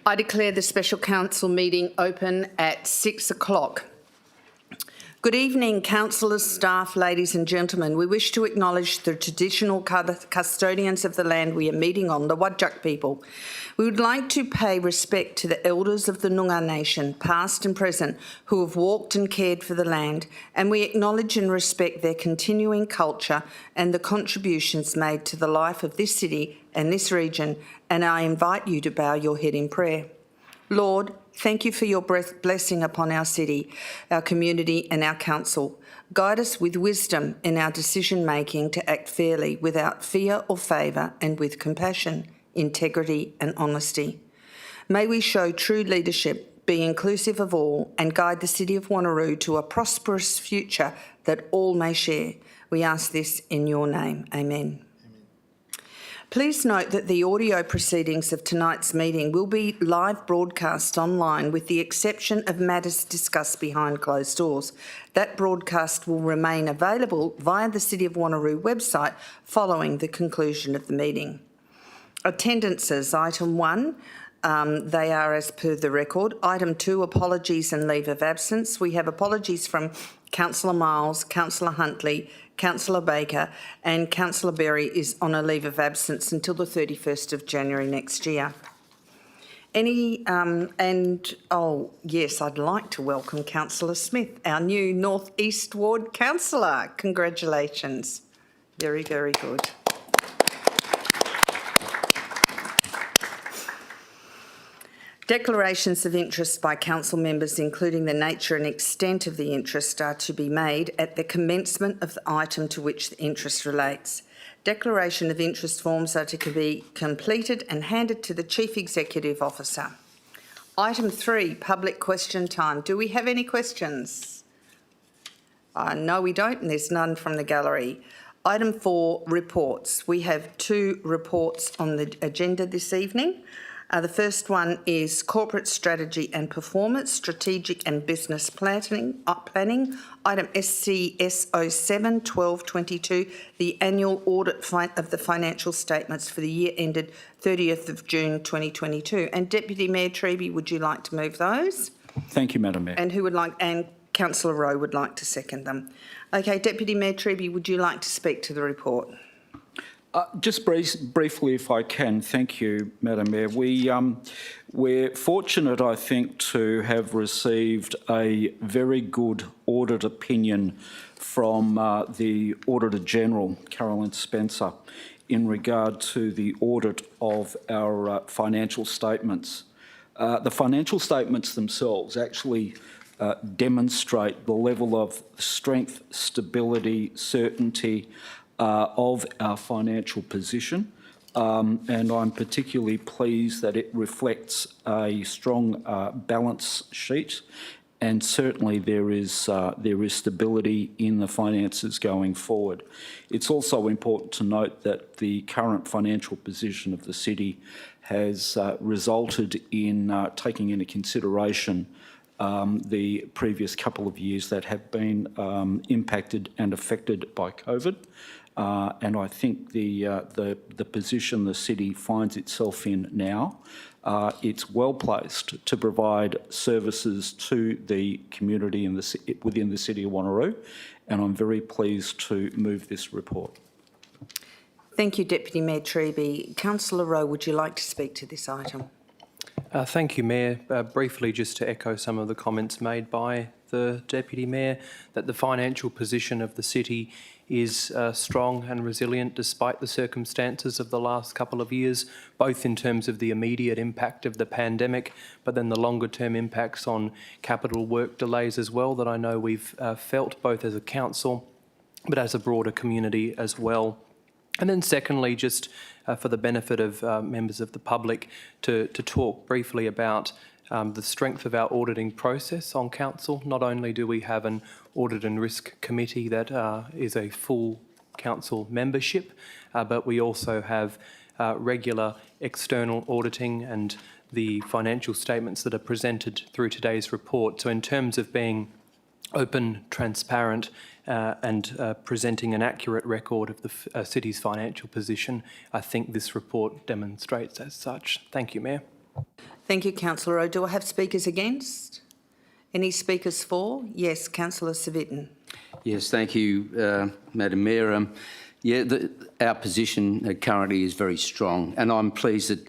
I declare the special council meeting open at 6 o'clock. Good evening, councillors, staff, ladies and gentlemen. We wish to acknowledge the traditional custodians of the land we are meeting on, the Wadjuk people. We would like to pay respect to the elders of the Noongar Nation, past and present, who have walked and cared for the land, and we acknowledge and respect their continuing culture and the contributions made to the life of this city and this region, and I invite you to bow your head in prayer. Lord, thank you for your blessing upon our city, our community and our council. Guide us with wisdom in our decision-making to act fairly, without fear or favour, and with compassion, integrity and honesty. May we show true leadership, be inclusive of all, and guide the city of Wanneroo to a prosperous future that all may share. We ask this in your name. Amen. Please note that the audio proceedings of tonight's meeting will be live broadcast online, with the exception of matters discussed behind closed doors. That broadcast will remain available via the City of Wanneroo website following the conclusion of the meeting. Attendances, item 1, they are as per the record. Item 2, apologies and leave of absence. We have apologies from Councillor Miles, Councillor Huntley, Councillor Baker and Councillor Berry is on a leave of absence until the 31st of January next year. Yes, I'd like to welcome Councillor Smith, our new North East Ward Councillor. Congratulations. Very, very good. Declarations of interest by council members, including the nature and extent of the interest, are to be made at the commencement of the item to which the interest relates. Declaration of interest forms are to be completed and handed to the Chief Executive Officer. Item 3, public question time. Do we have any questions? No, we don't, and there's none from the gallery. Item 4, reports. We have 2 reports on the agenda this evening. The first one is Corporate Strategy and Performance, Strategic and Business Planning. Item SCS 07-1222, the annual audit of the financial statements for the year ended 30th of June 2022. And Deputy Mayor Treby, would you like to move those? Thank you, Madam Mayor. And and Councillor Rowe would like to second them. Okay, Deputy Mayor Treby, would you like to speak to the report? Just briefly, if I can, thank you, Madam Mayor. We're fortunate, I think, to have received a very good audit opinion from the Auditor General, Carolyn Spencer, in regard to the audit of our financial statements. The financial statements themselves actually demonstrate the level of strength, stability, certainty, of our financial position, and I'm particularly pleased that it reflects a strong balance sheet, and certainly there is stability in the finances going forward. It's also important to note that the current financial position of the city has resulted in taking into consideration the previous couple of years that have been impacted and affected by COVID. And I think the position the city finds itself in now, it's well placed to provide services to the community within the city of Wanneroo, and I'm very pleased to move this report. Thank you, Deputy Mayor Treby. Councillor Rowe, would you like to speak to this item? Thank you, Mayor. Briefly, just to echo some of the comments made by the Deputy Mayor, that the financial position of the city is strong and resilient despite the circumstances of the last couple of years, both in terms of the immediate impact of the pandemic, but then the longer term impacts on capital work delays as well, that I know we've felt both as a council but as a broader community as well. And then secondly, just for the benefit of members of the public, to talk briefly about the strength of our auditing process on council. Not only do we have an audit and risk committee that is a full council membership, but we also have regular external auditing and the financial statements that are presented through today's report. So in terms of being open, transparent and presenting an accurate record of the city's financial position, I think this report demonstrates as such. Thank you, Mayor. Thank you, Councillor Rowe. Do I have speakers against? Any speakers for? Yes, Councillor Civic. Yes, thank you, Madam Mayor. Our position currently is very strong, and I'm pleased that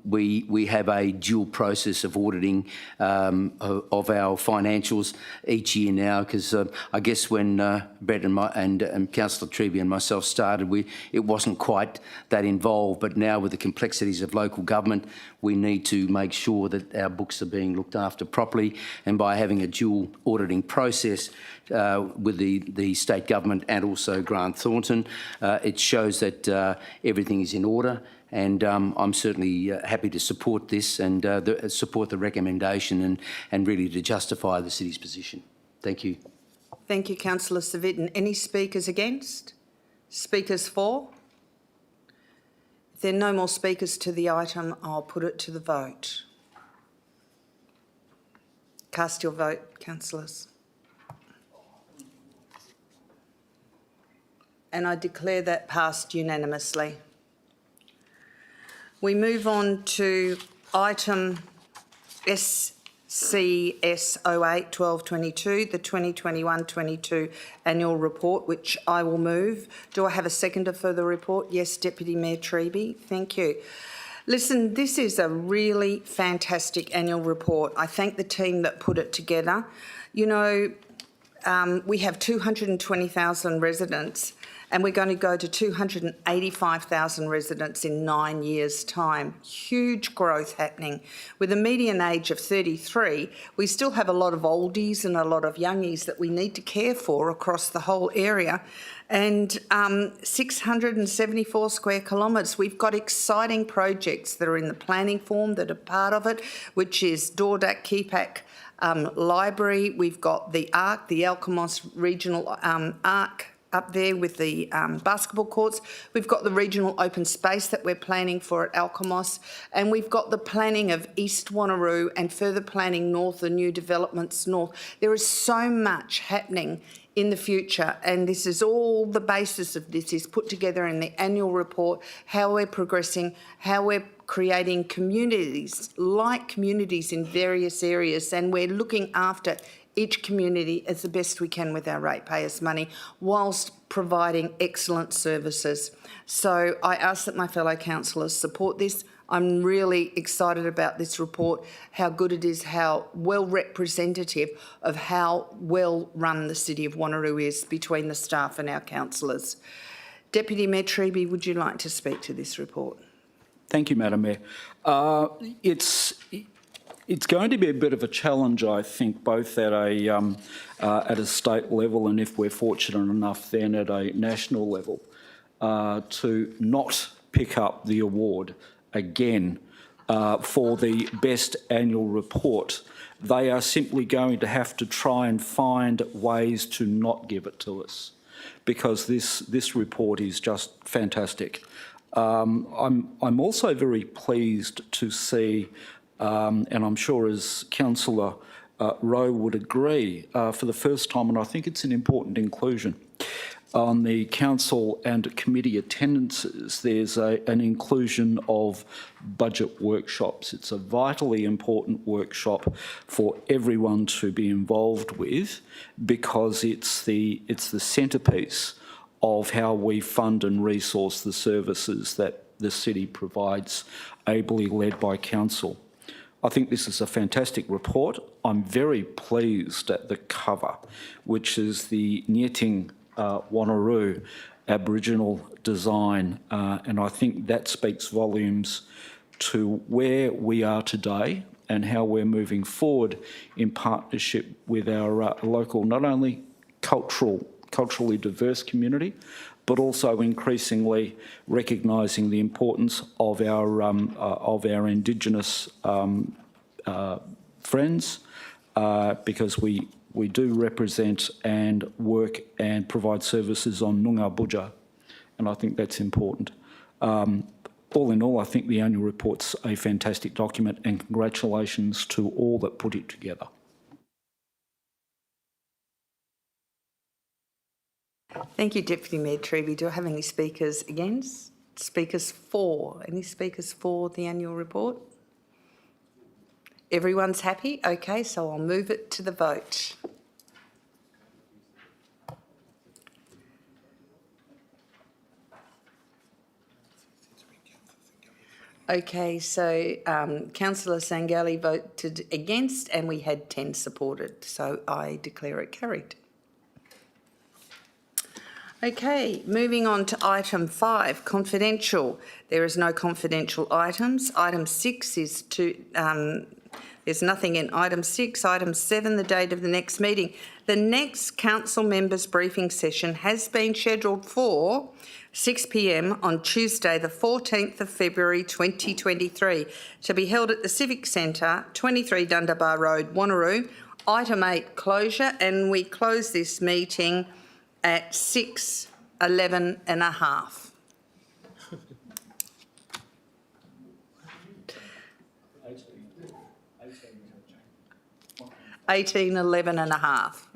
we have a dual process of auditing of our financials each year now. Because I guess when Brett and Councillor Treby and myself started, it wasn't quite that involved. But now, with the complexities of local government, we need to make sure that our books are being looked after properly, and by having a dual auditing process with the state government and also Grant Thornton, it shows that everything is in order, and I'm certainly happy to support this and support the recommendation and really to justify the city's position. Thank you. Thank you, Councillor Civic. Any speakers against? Speakers for? If there are no more speakers to the item, I'll put it to the vote. Cast your vote, councillors. And I declare that passed unanimously. We move on to item SCS 08-1222, the 2021-22 annual report, which I will move. Do I have a seconder for the report? Yes, Deputy Mayor Treby. Thank you. Listen, this is a really fantastic annual report. I thank the team that put it together. You know, we have 220,000 residents, and we're going to go to 285,000 residents in 9 years' time. Huge growth happening. With a median age of 33, we still have a lot of oldies and a lot of youngies that we need to care for across the whole area. And 674 square kilometres. We've got exciting projects that are in the planning form that are part of it, which is Dordak, Keepak, Library. We've got the ARC, the Alkimos Regional ARC, up there with the basketball courts. We've got the regional open space that we're planning for at Alkimos, and we've got the planning of East Wanneroo and further planning north, the new developments north. There is so much happening in the future, and this is all the basis of this is put together in the annual report, how we're progressing, how we're creating communities, like communities in various areas, and we're looking after each community as the best we can with our ratepayers' money, whilst providing excellent services. So I ask that my fellow councillors support this. I'm really excited about this report, how good it is, how well representative of how well run the City of Wanneroo is between the staff and our councillors. Deputy Mayor Treby, would you like to speak to this report? Thank you, Madam Mayor. It's going to be a bit of a challenge, I think, both at a state level and, if we're fortunate enough, then at a national level, to not pick up the award again for the best annual report. They are simply going to have to try and find ways to not give it to us, because this report is just fantastic. I'm also very pleased to see, and I'm sure as Councillor Rowe would agree, for the first time, and I think it's an important inclusion, on the council and committee attendances, there's an inclusion of budget workshops. It's a vitally important workshop for everyone to be involved with, because it's the centrepiece of how we fund and resource the services that the city provides, ably led by council. I think this is a fantastic report. I'm very pleased at the cover, which is the Nyeting Wanneroo Aboriginal design, and I think that speaks volumes to where we are today and how we're moving forward in partnership with our local, not only culturally diverse community, but also increasingly recognising the importance of our Indigenous friends, because we do represent and work and provide services on Noongar Budja, and I think that's important. All in all, I think the annual report's a fantastic document, and congratulations to all that put it together. Thank you, Deputy Mayor Treby. Do I have any speakers against? Speakers for? Any speakers for the annual report? Everyone's happy? Okay, so I'll move it to the vote. Okay, so Councillor Sangali voted against and we had 10 supported, so I declare it carried. Okay, moving on to item 5, confidential. There is no confidential items. Item 6 is there's nothing in item 6. Item 7, the date of the next meeting. The next council members briefing session has been scheduled for 6 p.m. on Tuesday, the 14th of February 2023, to be held at the Civic Centre, 23 Dundebar Road, Wanneroo. Item 8, closure, and we close this meeting at 6:11 and a half. 18:11 and a half.